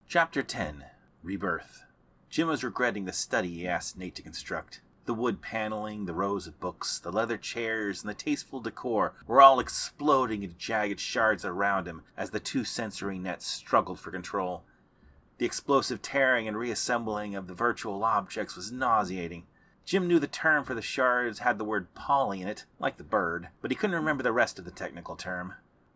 Chapter 10. Rebirth. Jim was regretting the study he asked Nate to construct. The wood paneling, the rows of books, the leather chairs, and the tasteful decor were all exploding into jagged shards around him as the two sensory nets struggled for control. The explosive tearing and reassembling of the virtual objects was nauseating. Jim knew the term for the shards had the word poly in it, like the bird, but he couldn't remember the rest of the technical term.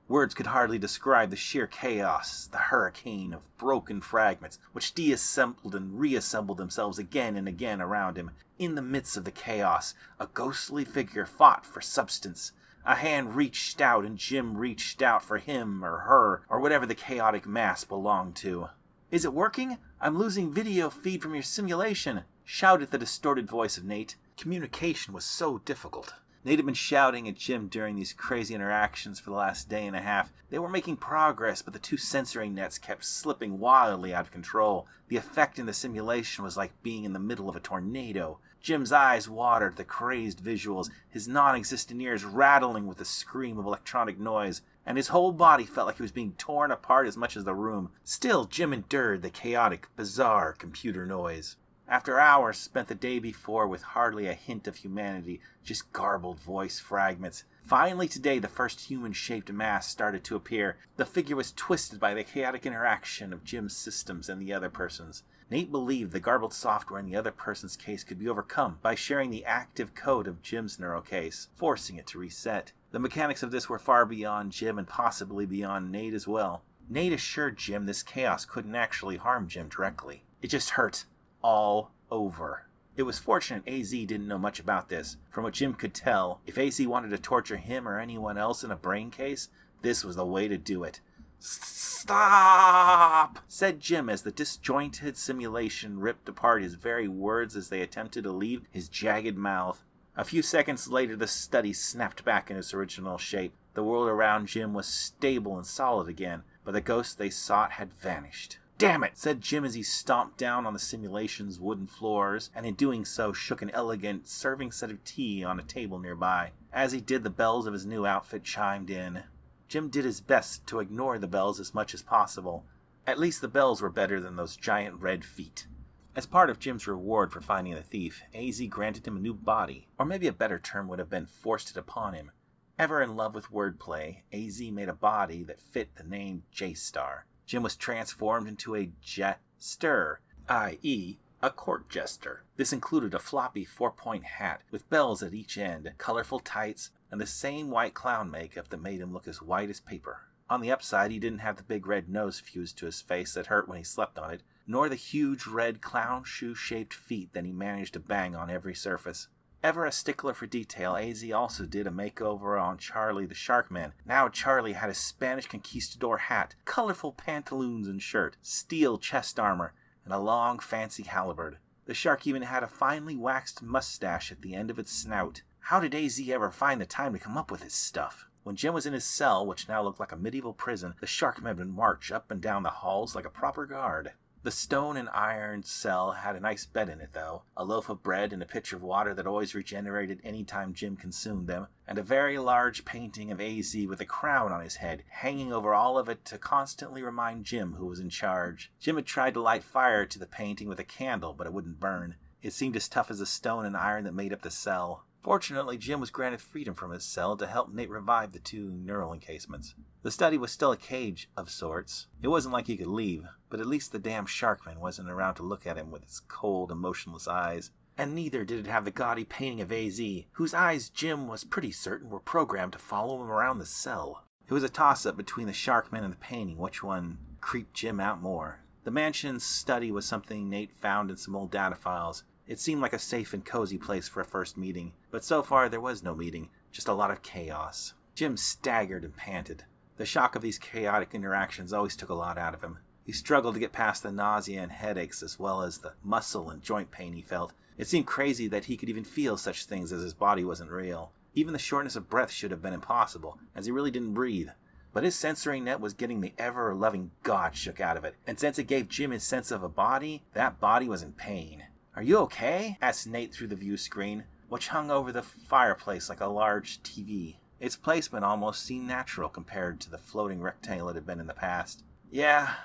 Words could hardly describe the sheer chaos, the hurricane of broken fragments, which deassembled and reassembled themselves again and again around him. In the midst of the chaos, a ghostly figure fought for substance. A hand reached out, and Jim reached out for him or her, or whatever the chaotic mass belonged to. "Is it working? I'm losing video feed from your simulation," shouted the distorted voice of Nate. Communication was so difficult. Nate had been shouting at Jim during these crazy interactions for the last day and a half. They were making progress, but the two sensory nets kept slipping wildly out of control. The effect in the simulation was like being in the middle of a tornado. Jim's eyes watered at the crazed visuals, his non-existent ears rattling with the scream of electronic noise, and his whole body felt like he was being torn apart as much as the room. Still, Jim endured the chaotic, bizarre computer noise. After hours spent the day before with hardly a hint of humanity, just garbled voice fragments, finally today the first human-shaped mass started to appear. The figure was twisted by the chaotic interaction of Jim's systems and the other person's. Nate believed the garbled software in the other person's case could be overcome by sharing the active code of Jim's neural case, forcing it to reset. The mechanics of this were far beyond Jim and possibly beyond Nate as well. Nate assured Jim this chaos couldn't actually harm Jim directly. It just hurt. All over. It was fortunate AZ didn't know much about this. From what Jim could tell, if AZ wanted to torture him or anyone else in a brain case, this was the way to do it. "Stop!" said Jim as the disjointed simulation ripped apart his very words as they attempted to leave his jagged mouth. A few seconds later, the study snapped back in its original shape. The world around Jim was stable and solid again, but the ghost they sought had vanished. "Damn it," said Jim as he stomped down on the simulation's wooden floors, and in doing so shook an elegant serving set of tea on a table nearby. As he did, the bells of his new outfit chimed in. Jim did his best to ignore the bells as much as possible. At least the bells were better than those giant red feet. As part of Jim's reward for finding the thief, AZ granted him a new body, or maybe a better term would have been forced it upon him. Ever in love with wordplay, AZ made a body that fit the name J-Star. Jim was transformed into a jester, i.e., a court jester. This included a floppy 4-point hat with bells at each end, colorful tights, and the same white clown makeup that made him look as white as paper. On the upside, he didn't have the big red nose fused to his face that hurt when he slept on it, nor the huge red clown shoe-shaped feet that he managed to bang on every surface. Ever a stickler for detail, AZ also did a makeover on Charlie the Sharkman. Now Charlie had a Spanish conquistador hat, colorful pantaloons and shirt, steel chest armor, and a long fancy halberd. The shark even had a finely waxed mustache at the end of its snout. How did AZ ever find the time to come up with this stuff? When Jim was in his cell, which now looked like a medieval prison, the Sharkman would march up and down the halls like a proper guard. The stone and iron cell had a nice bed in it, though, a loaf of bread and a pitcher of water that always regenerated any time Jim consumed them, and a very large painting of AZ with a crown on his head, hanging over all of it to constantly remind Jim who was in charge. Jim had tried to light fire to the painting with a candle, but it wouldn't burn. It seemed as tough as the stone and iron that made up the cell. Fortunately, Jim was granted freedom from his cell to help Nate revive the two neural encasements. The study was still a cage of sorts. It wasn't like he could leave, but at least the damn Sharkman wasn't around to look at him with its cold, emotionless eyes. And neither did it have the gaudy painting of AZ, whose eyes Jim was pretty certain were programmed to follow him around the cell. It was a toss-up between the Sharkman and the painting, which one creeped Jim out more. The mansion's study was something Nate found in some old data files. It seemed like a safe and cozy place for a first meeting, but so far there was no meeting, just a lot of chaos. Jim staggered and panted. The shock of these chaotic interactions always took a lot out of him. He struggled to get past the nausea and headaches as well as the muscle and joint pain he felt. It seemed crazy that he could even feel such things as his body wasn't real. Even the shortness of breath should have been impossible, as he really didn't breathe. But his sensory net was getting the ever-loving God shook out of it, and since it gave Jim his sense of a body, that body was in pain. "Are you okay?" asked Nate through the view screen, which hung over the fireplace like a large TV. Its placement almost seemed natural compared to the floating rectangle it had been in the past. "Yeah,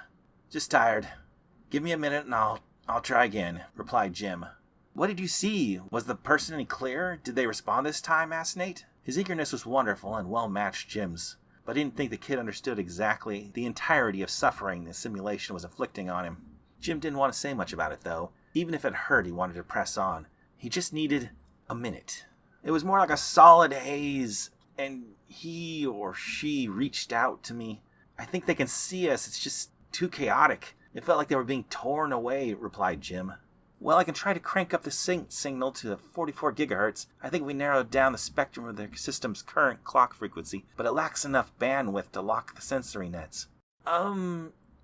just tired." Give me a minute and I'll try again, replied Jim. What did you see? Was the person any clearer? Did they respond this time? Asked Nate. His eagerness was wonderful and well matched Jim's, but I didn't think the kid understood exactly the entirety of suffering the simulation was inflicting on him. Jim didn't want to say much about it, though. Even if it hurt, he wanted to press on. He just needed a minute. It was more like a solid haze, and he or she reached out to me. I think they can see us. It's just too chaotic. It felt like they were being torn away, replied Jim. Well, I can try to crank up the signal to 44 gigahertz. I think we narrowed down the spectrum of the system's current clock frequency, but it lacks enough bandwidth to lock the sensory nets.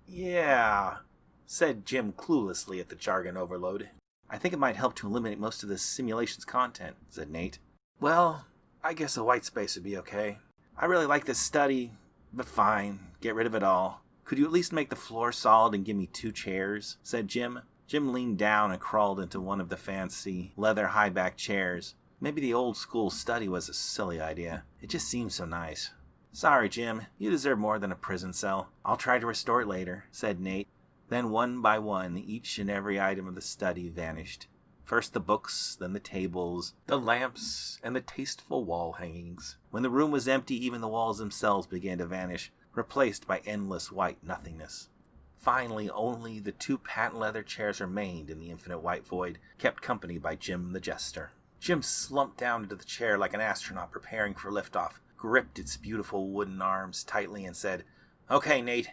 Yeah, said Jim cluelessly at the jargon overload. I think it might help to eliminate most of the simulation's content, said Nate. Well, I guess a white space would be okay. I really like this study, but fine, get rid of it all. Could you at least make the floor solid and give me 2 chairs, said Jim. Jim leaned down and crawled into one of the fancy leather high-back chairs. Maybe the old-school study was a silly idea. It just seemed so nice. Sorry, Jim. You deserve more than a prison cell. I'll try to restore it later, said Nate. Then one by one, each and every item of the study vanished. First the books, then the tables, the lamps, and the tasteful wall hangings. When the room was empty, even the walls themselves began to vanish, replaced by endless white nothingness. Finally, only the 2 patent leather chairs remained in the infinite white void, kept company by Jim the Jester. Jim slumped down into the chair like an astronaut preparing for liftoff, gripped its beautiful wooden arms tightly and said, Okay, Nate,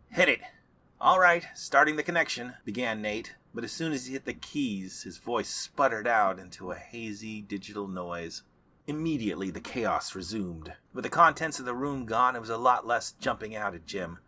hit it. All right, starting the connection, began Nate, but as soon as he hit the keys, his voice sputtered out into a hazy digital noise. Immediately, the chaos resumed. With the contents of the room gone, it was a lot less jumping out at Jim.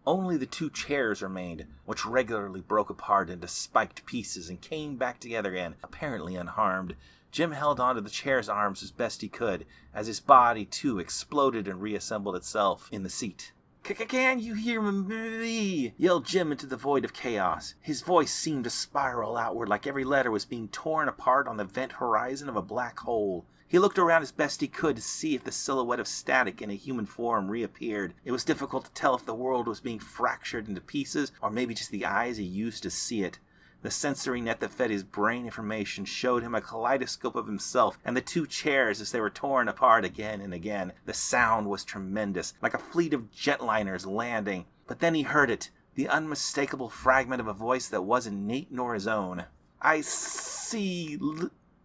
Only the 2 chairs remained, which regularly broke apart into spiked pieces and came back together again, apparently unharmed. Jim held onto the chair's arms as best he could, as his body, too, exploded and reassembled itself in the seat. Can you hear me? Yelled Jim into the void of chaos. His voice seemed to spiral outward like every letter was being torn apart on the vent horizon of a black hole. He looked around as best he could to see if the silhouette of static in a human form reappeared. It was difficult to tell if the world was being fractured into pieces, or maybe just the eyes he used to see it. The sensory net that fed his brain information showed him a kaleidoscope of himself and the 2 chairs as they were torn apart again and again. The sound was tremendous, like a fleet of jetliners landing. But then he heard it, the unmistakable fragment of a voice that wasn't Nate nor his own. I see...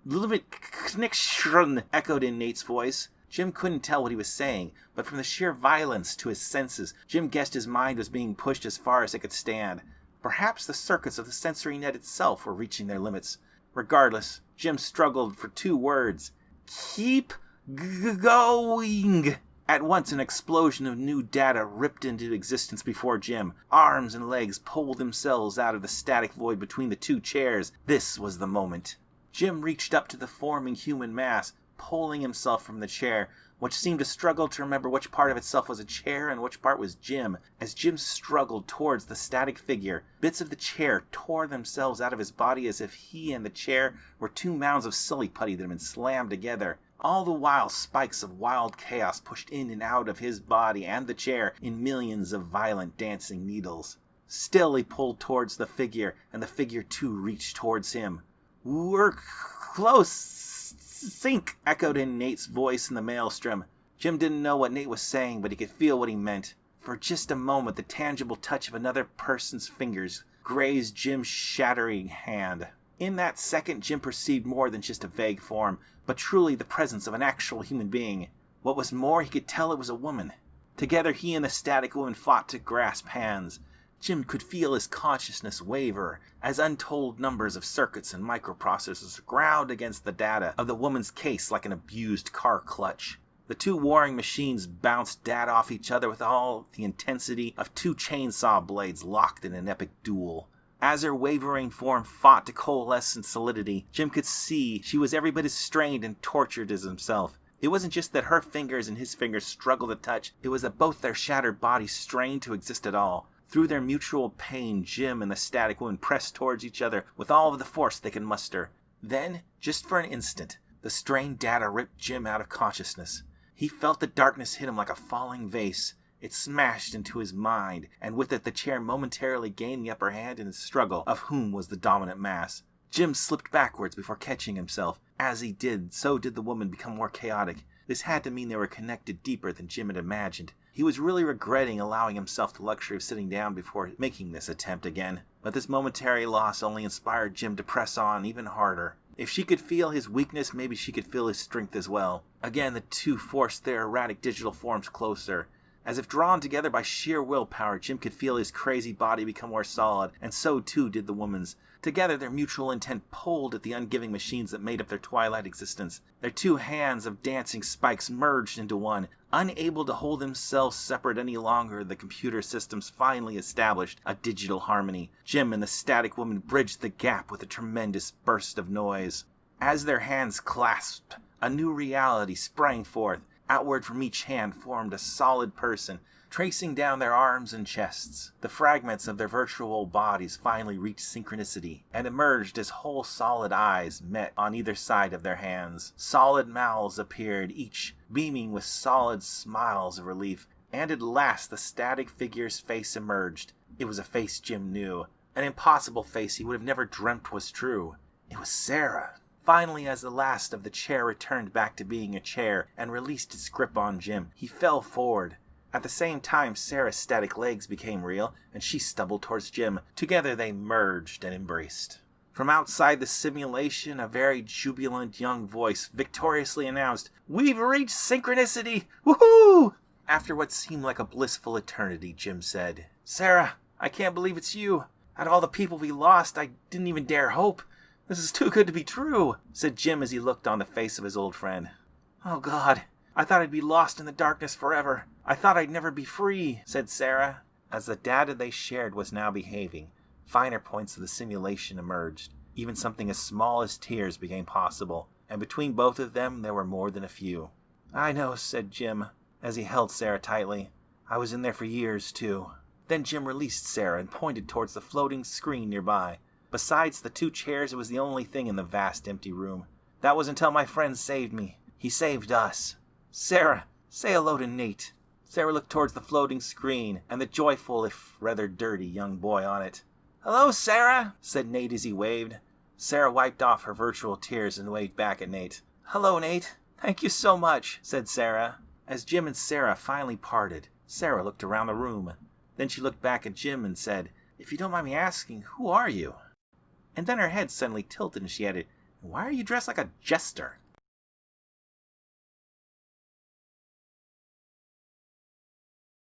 Living connection, echoed in Nate's voice. Jim couldn't tell what he was saying, but from the sheer violence to his senses, Jim guessed his mind was being pushed as far as it could stand. Perhaps the circuits of the sensory net itself were reaching their limits. Regardless, Jim struggled for 2 words. Keep going! At once an explosion of new data ripped into existence before Jim. Arms and legs pulled themselves out of the static void between the 2 chairs. This was the moment. Jim reached up to the forming human mass, pulling himself from the chair, which seemed to struggle to remember which part of itself was a chair and which part was Jim. As Jim struggled towards the static figure, bits of the chair tore themselves out of his body as if he and the chair were 2 mounds of silly putty that had been slammed together. All the while, spikes of wild chaos pushed in and out of his body and the chair in millions of violent dancing needles. Still he pulled towards the figure, and the figure too reached towards him. We're close, sink, echoed in Nate's voice in the maelstrom. Jim didn't know what Nate was saying, but he could feel what he meant. For just a moment, the tangible touch of another person's fingers grazed Jim's shattering hand. In that second, Jim perceived more than just a vague form, but truly the presence of an actual human being. What was more, he could tell it was a woman. Together, he and the static woman fought to grasp hands. Jim could feel his consciousness waver as untold numbers of circuits and microprocessors ground against the data of the woman's case like an abused car clutch. The 2 warring machines bounced data off each other with all the intensity of 2 chainsaw blades locked in an epic duel. As her wavering form fought to coalesce in solidity, Jim could see she was every bit as strained and tortured as himself. It wasn't just that her fingers and his fingers struggled to touch, it was that both their shattered bodies strained to exist at all. Through their mutual pain, Jim and the static woman pressed towards each other with all of the force they could muster. Then, just for an instant, the strained data ripped Jim out of consciousness. He felt the darkness hit him like a falling vase. It smashed into his mind, and with it the chair momentarily gained the upper hand in the struggle of whom was the dominant mass. Jim slipped backwards before catching himself. As he did, so did the woman become more chaotic. This had to mean they were connected deeper than Jim had imagined. He was really regretting allowing himself the luxury of sitting down before making this attempt again. But this momentary loss only inspired Jim to press on even harder. If she could feel his weakness, maybe she could feel his strength as well. Again, the two forced their erratic digital forms closer. As if drawn together by sheer willpower, Jim could feel his crazy body become more solid, and so too did the woman's. Together, their mutual intent pulled at the ungiving machines that made up their twilight existence. Their two hands of dancing spikes merged into one. Unable to hold themselves separate any longer, the computer systems finally established a digital harmony. Jim and the static woman bridged the gap with a tremendous burst of noise. As their hands clasped, a new reality sprang forth. Outward from each hand formed a solid person, tracing down their arms and chests. The fragments of their virtual bodies finally reached synchronicity and emerged as whole solid eyes met on either side of their hands. Solid mouths appeared, each beaming with solid smiles of relief, and at last the static figure's face emerged. It was a face Jim knew, an impossible face he would have never dreamt was true. It was Sarah. Finally, as the last of the chair returned back to being a chair and released its grip on Jim, he fell forward. At the same time, Sarah's static legs became real, and she stumbled towards Jim. Together they merged and embraced. From outside the simulation, a very jubilant young voice victoriously announced, "We've reached synchronicity! Woohoo!" After what seemed like a blissful eternity, Jim said, "Sarah, I can't believe it's you. Out of all the people we lost, I didn't even dare hope. This is too good to be true," said Jim as he looked on the face of his old friend. "Oh God, I thought I'd be lost in the darkness forever. I thought I'd never be free," said Sarah. As the data they shared was now behaving, finer points of the simulation emerged. Even something as small as tears became possible, and between both of them there were more than a few. "I know," said Jim, as he held Sarah tightly. "I was in there for years, too." Then Jim released Sarah and pointed towards the floating screen nearby. Besides the two chairs, it was the only thing in the vast empty room. "That was until my friend saved me. He saved us. Sarah, say hello to Nate." Sarah looked towards the floating screen and the joyful, if rather dirty, young boy on it. "Hello, Sarah," said Nate as he waved. Sarah wiped off her virtual tears and waved back at Nate. "Hello, Nate. Thank you so much," said Sarah. As Jim and Sarah finally parted, Sarah looked around the room. Then she looked back at Jim and said, "If you don't mind me asking, who are you?" And then her head suddenly tilted and she added, "Why are you dressed like a jester?"